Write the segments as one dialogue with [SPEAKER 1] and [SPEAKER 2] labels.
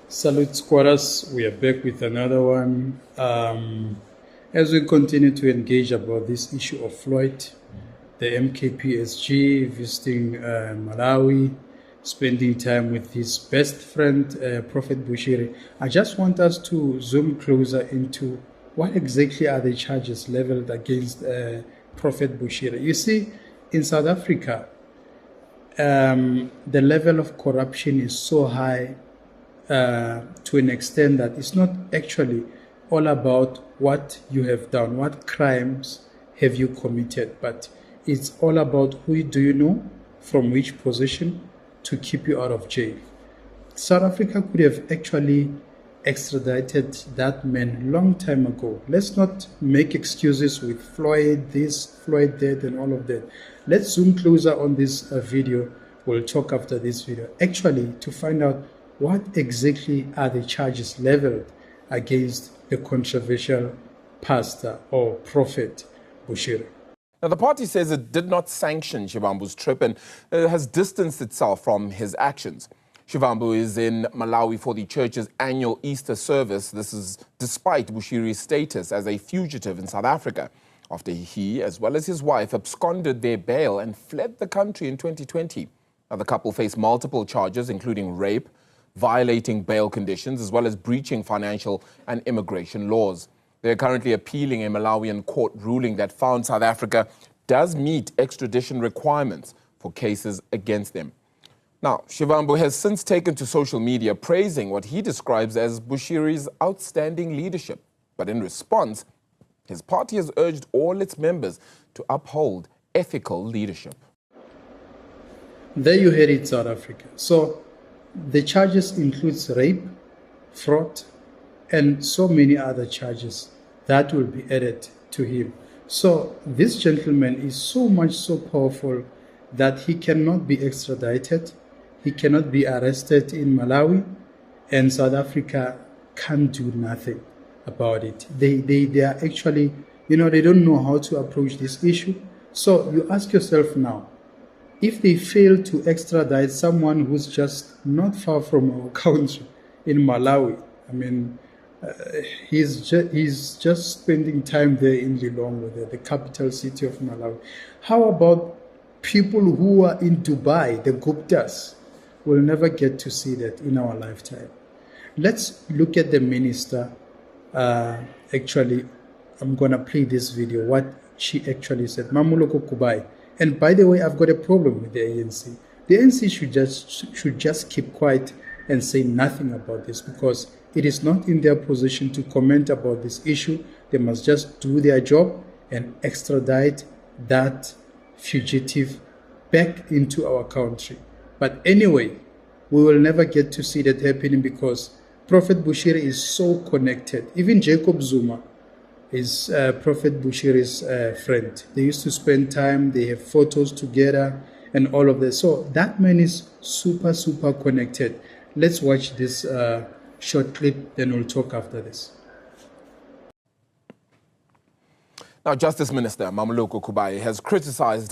[SPEAKER 1] Salute squatters, we are back with another one. As we continue to engage about this issue of Floyd, the MKP SG visiting Malawi, spending time with his best friend, Prophet Bushiri. I just want us to zoom closer into what exactly are the charges leveled against Prophet Bushiri. You see, in South Africa, the level of corruption is so high to an extent that it's not actually all about what you have done, what crimes have you committed, but it's all about who do you know, from which position, to keep you out of jail. South Africa could have actually extradited that man long time ago. Let's not make excuses with Floyd this, Floyd that, and all of that. Let's zoom closer on this video. We'll talk after this video, actually, to find out what exactly are the charges leveled against the controversial pastor or prophet Bushiri.
[SPEAKER 2] Now, the party says it did not sanction Shivambu's trip and has distanced itself from his actions. Shivambu is in Malawi for the church's annual Easter service. This is despite Bushiri's status as a fugitive in South Africa, after he, as well as his wife, absconded their bail and fled the country in 2020. Now, the couple face multiple charges, including rape, violating bail conditions, as well as breaching financial and immigration laws. They are currently appealing a Malawian court ruling that found South Africa does meet extradition requirements for cases against them. Now, Shivambu has since taken to social media praising what he describes as Bushiri's outstanding leadership. But in response, his party has urged all its members to uphold ethical leadership.
[SPEAKER 1] There you heard it, South Africa. So the charges includes rape, fraud, and so many other charges that will be added to him. So this gentleman is so powerful that he cannot be extradited, he cannot be arrested in Malawi, and South Africa can't do nothing about it. They are actually, they don't know how to approach this issue. So you ask yourself now, if they fail to extradite someone who's just not far from our country in Malawi, I mean, he's just spending time there in Lilongwe, the capital city of Malawi. How about people who are in Dubai, the Guptas? We'll never get to see that in our lifetime. Let's look at the minister. Actually, I'm going to play this video, what she actually said. Mamuloko Kubai. And by the way, I've got a problem with the ANC. The ANC should just keep quiet and say nothing about this, because it is not in their position to comment about this issue. They must just do their job and extradite that fugitive back into our country. But anyway, we will never get to see that happening, because Prophet Bushiri is so connected. Even Jacob Zuma is Prophet Bushiri's friend. They used to spend time, they have photos together and all of this. So that man is super connected. Let's watch this short clip, then we'll talk after this.
[SPEAKER 2] Now, Justice Minister Mamuloko Kubai has criticized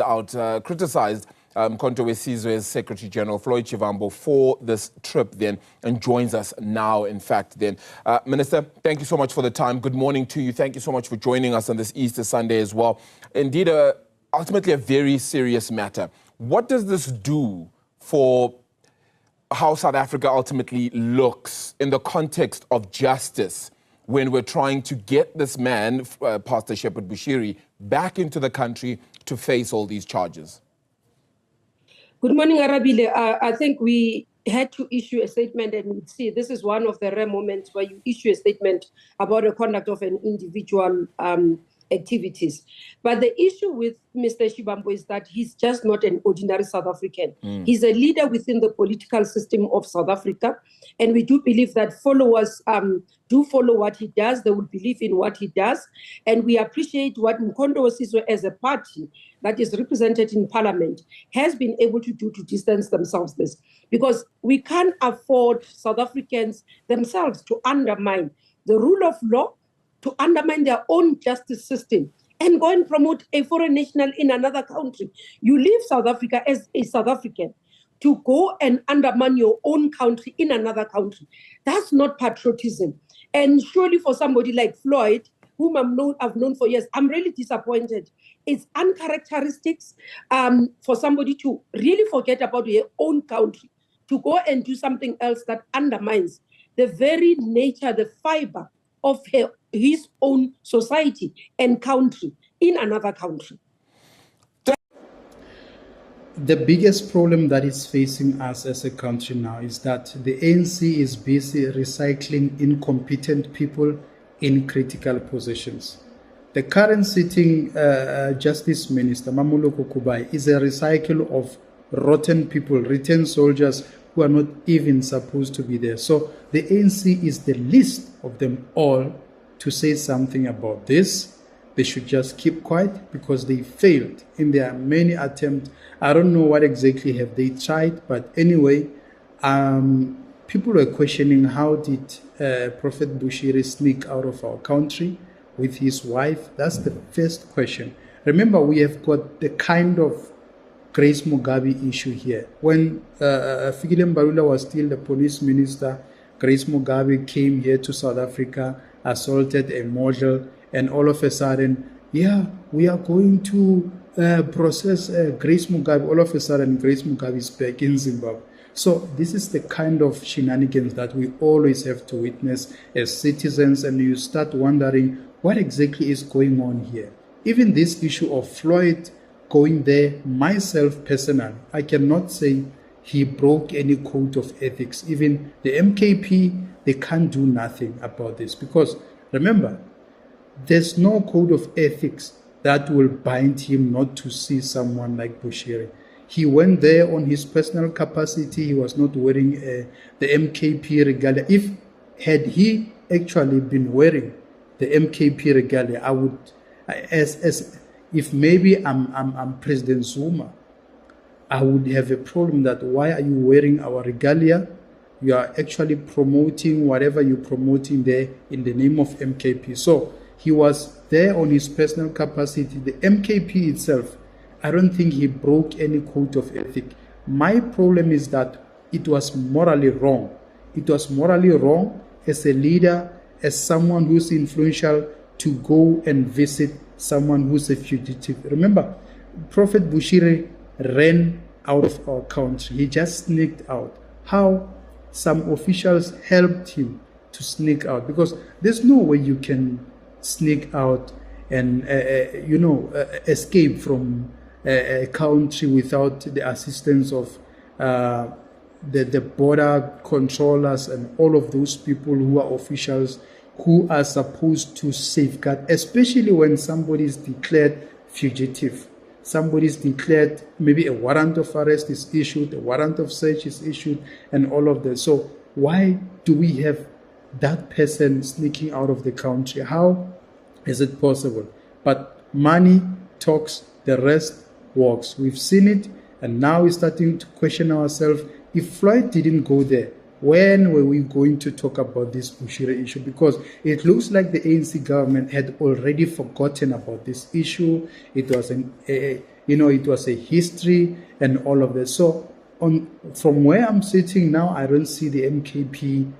[SPEAKER 2] Mkhonto weSizwe's Secretary General Floyd Shivambu for this trip then, and joins us now, in fact, then. Minister, thank you so much for the time. Good morning to you. Thank you so much for joining us on this Easter Sunday as well. Indeed, ultimately a very serious matter. What does this do for how South Africa ultimately looks in the context of justice when we're trying to get this man, Pastor Shepherd Bushiri, back into the country to face all these charges?
[SPEAKER 3] Good morning, Arabile. I think we had to issue a statement, and see, this is one of the rare moments where you issue a statement about the conduct of an individual activities. But the issue with Mr. Shivambu is that he's just not an ordinary South African. He's a leader within the political system of South Africa. And we do believe that followers do follow what he does. They will believe in what he does. And we appreciate what Mkhonto weSizwe as a party that is represented in parliament has been able to do to distance themselves this. Because we can't afford South Africans themselves to undermine the rule of law, to undermine their own justice system, and go and promote a foreign national in another country. You leave South Africa as a South African to go and undermine your own country in another country. That's not patriotism. And surely for somebody like Floyd, whom I've known for years, I'm really disappointed. It's uncharacteristics for somebody to really forget about your own country, to go and do something else that undermines the very nature, the fiber of his own society and country in another country.
[SPEAKER 1] The biggest problem that is facing us as a country now is that the ANC is busy recycling incompetent people in critical positions. The current sitting Justice Minister, Mamuloko Kubai, is a recycle of rotten people, returned soldiers who are not even supposed to be there. So the ANC is the least of them all to say something about this. They should just keep quiet because they failed in their many attempts. I don't know what exactly have they tried, but anyway, people were questioning how did Prophet Bushiri sneak out of our country with his wife. That's the first question. Remember, we have got the kind of Grace Mugabe issue here. When Fikile Mbalula was still the police minister, Grace Mugabe came here to South Africa, assaulted a model, and all of a sudden, yeah, we are going to process Grace Mugabe. All of a sudden, Grace Mugabe is back in Zimbabwe. So this is the kind of shenanigans that we always have to witness as citizens, and you start wondering what exactly is going on here. Even this issue of Floyd going there, myself personally, I cannot say he broke any code of ethics. Even the MKP, they can't do nothing about this because remember, there's no code of ethics that will bind him not to see someone like Bushiri. He went there on his personal capacity. He was not wearing the MKP regalia. Had he actually been wearing the MKP regalia, I would, if maybe I'm President Zuma, I would have a problem that why are you wearing our regalia? You are actually promoting whatever you're promoting there in the name of MKP. So he was there on his personal capacity. The MKP itself, I don't think he broke any code of ethics. My problem is that it was morally wrong. It was morally wrong as a leader, as someone who's influential, to go and visit someone who's a fugitive. Remember, Prophet Bushiri ran out of our country. He just sneaked out. How? Some officials helped him to sneak out, because there's no way you can sneak out and escape from a country without the assistance of the border controllers and all of those people who are officials who are supposed to safeguard, especially when somebody is declared fugitive. Somebody is declared, maybe a warrant of arrest is issued, a warrant of search is issued, and all of that. So why do we have that person sneaking out of the country? How is it possible? But money talks, the rest walks. We've seen it, and now we're starting to question ourselves. If Floyd didn't go there, when were we going to talk about this Bushiri issue? Because it looks like the ANC government had already forgotten about this issue. It was it was a history and all of that. So from where I'm sitting now, I don't see the MKP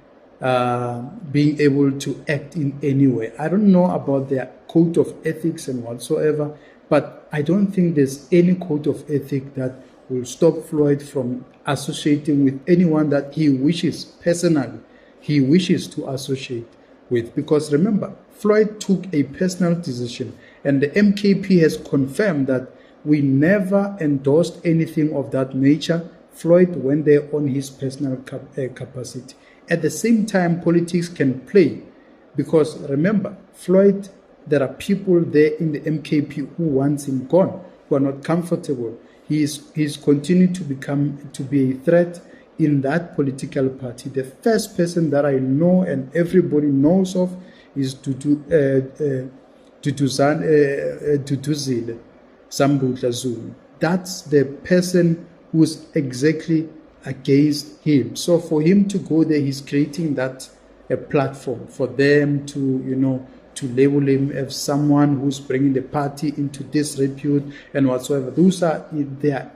[SPEAKER 1] being able to act in any way. I don't know about their code of ethics and whatsoever, but I don't think there's any code of ethics that will stop Floyd from associating with anyone that he wishes personally, he wishes to associate with. Because remember, Floyd took a personal decision, and the MKP has confirmed that we never endorsed anything of that nature. Floyd went there on his personal capacity. At the same time, politics can play, because remember, Floyd, there are people there in the MKP who want him gone, who are not comfortable. He's continued to be a threat in that political party. The first person that I know and everybody knows of is Duduzile Zambudla Zulu. That's the person who's exactly against him. So for him to go there, he's creating that a platform for them to to label him as someone who's bringing the party into disrepute and whatsoever. Those are their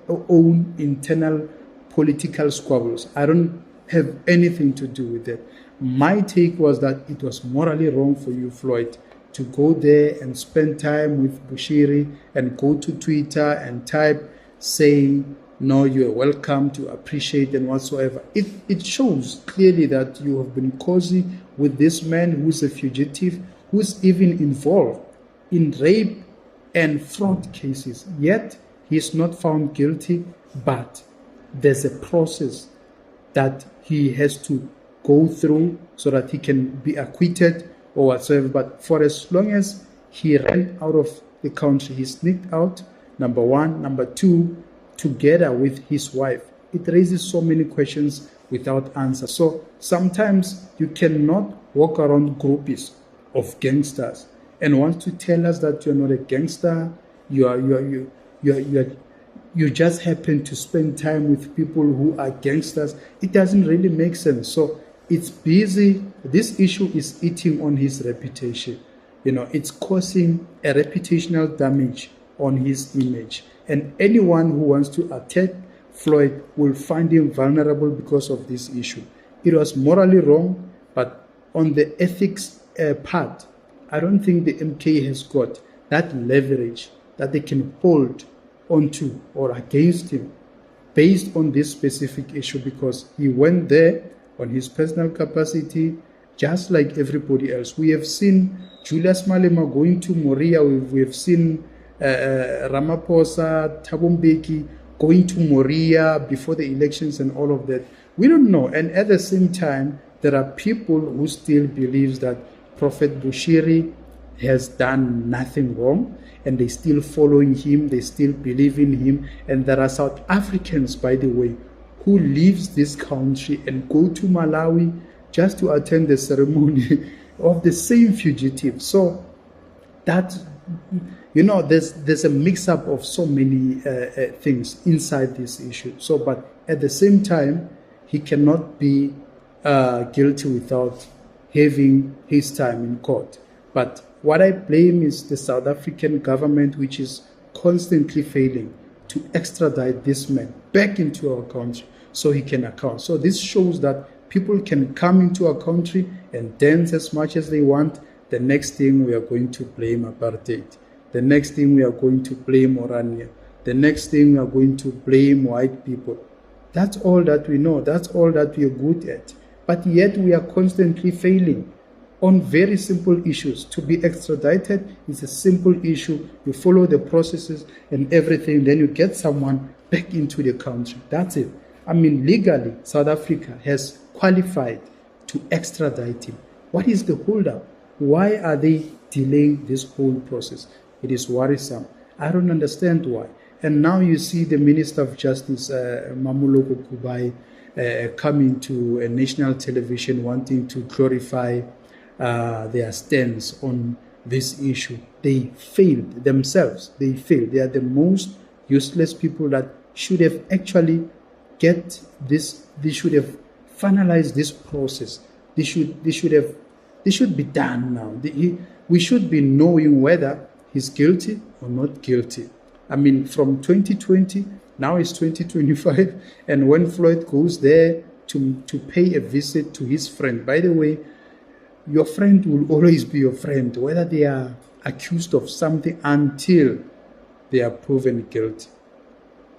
[SPEAKER 1] own internal political squabbles. I don't have anything to do with that. My take was that it was morally wrong for you, Floyd, to go there and spend time with Bushiri and go to Twitter and type saying, no, you're welcome to appreciate and whatsoever. It shows clearly that you have been cozy with this man who's a fugitive, who's even involved in rape and fraud cases. Yet, he's not found guilty, but there's a process that he has to go through so that he can be acquitted or whatsoever. But for as long as he ran out of the country, he sneaked out, number one. Number two, together with his wife. It raises so many questions without answer. So sometimes you cannot walk around groupies of gangsters and want to tell us that you're not a gangster. You just happen to spend time with people who are gangsters. It doesn't really make sense. So it's busy. This issue is eating on his reputation. It's causing a reputational damage on his image. And anyone who wants to attack Floyd will find him vulnerable because of this issue. It was morally wrong, but on the ethics part, I don't think the MK has got that leverage that they can hold onto or against him based on this specific issue, because he went there on his personal capacity just like everybody else. We have seen Julius Malema going to Moria. We have seen Ramaphosa, Thabo Mbeki going to Moria before the elections and all of that. We don't know. And at the same time, there are people who still believe that Prophet Bushiri has done nothing wrong, and they still following him, they still believe in him. And there are South Africans, by the way, who leaves this country and go to Malawi just to attend the ceremony of the same fugitive. So that, there's a mix-up of so many things inside this issue. So, but at the same time, he cannot be guilty without having his time in court. But what I blame is the South African government, which is constantly failing to extradite this man back into our country so he can account. So this shows that people can come into our country and dance as much as they want. The next thing, we are going to blame apartheid. The next thing, we are going to blame Orania. The next thing, we are going to blame white people. That's all that we know. That's all that we are good at. But yet we are constantly failing on very simple issues. To be extradited is a simple issue. You follow the processes and everything, then you get someone back into the country. That's it. I mean, legally, South Africa has qualified to extradite him. What is the holdup? Why are they delaying this whole process? It is worrisome. I don't understand why. And now you see the Minister of Justice, Mamuloko Kubai, coming to a national television wanting to glorify their stance on this issue. They failed themselves. They failed. They are the most useless people that should have actually get this. They should have finalized this process. They should be done now. We should be knowing whether he's guilty or not guilty. I mean, from 2020, now it's 2025, and when Floyd goes there to pay a visit to his friend, by the way, your friend will always be your friend, whether they are accused of something until they are proven guilty.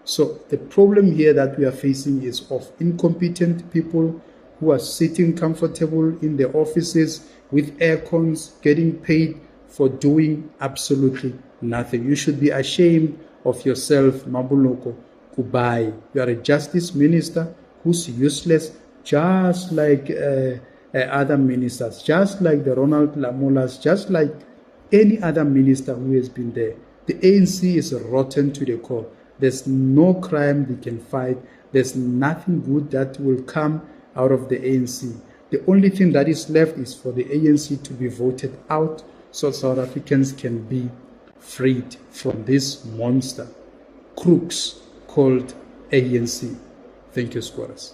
[SPEAKER 1] So the problem here that we are facing is of incompetent people who are sitting comfortable in their offices with air cons, getting paid for doing absolutely nothing. You should be ashamed of yourself, Mabuloko Kubai. You are a justice minister who's useless, just like other ministers, just like the Ronald Lamolas, just like any other minister who has been there. The ANC is rotten to the core. There's no crime they can fight. There's nothing good that will come out of the ANC. The only thing that is left is for the ANC to be voted out so South Africans can be freed from this monster, crooks called ANC. Thank you, squatters.